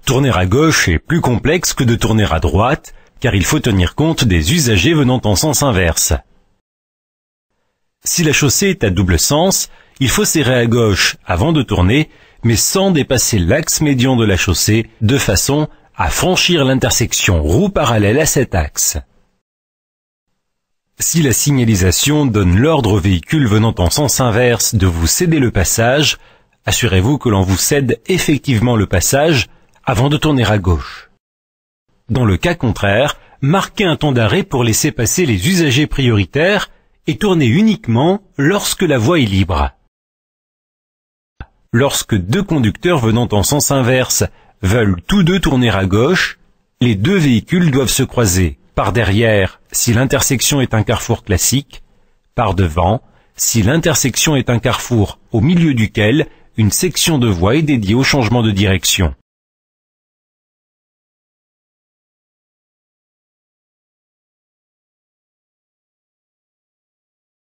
Tourner à gauche est plus complexe que de tourner à droite, car il faut tenir compte des usagers venant en sens inverse. Si la chaussée est à double sens, il faut serrer à gauche avant de tourner, mais sans dépasser l'axe médian de la chaussée, de façon à franchir l'intersection roue parallèle à cet axe. Si la signalisation donne l'ordre au véhicule venant en sens inverse de vous céder le passage, assurez-vous que l'on vous cède effectivement le passage avant de tourner à gauche. Dans le cas contraire, marquez un temps d'arrêt pour laisser passer les usagers prioritaires et tournez uniquement lorsque la voie est libre. Lorsque deux conducteurs venant en sens inverse veulent tous deux tourner à gauche, les deux véhicules doivent se croiser par derrière si l'intersection est un carrefour classique, par devant si l'intersection est un carrefour au milieu duquel une section de voie est dédiée au changement de direction.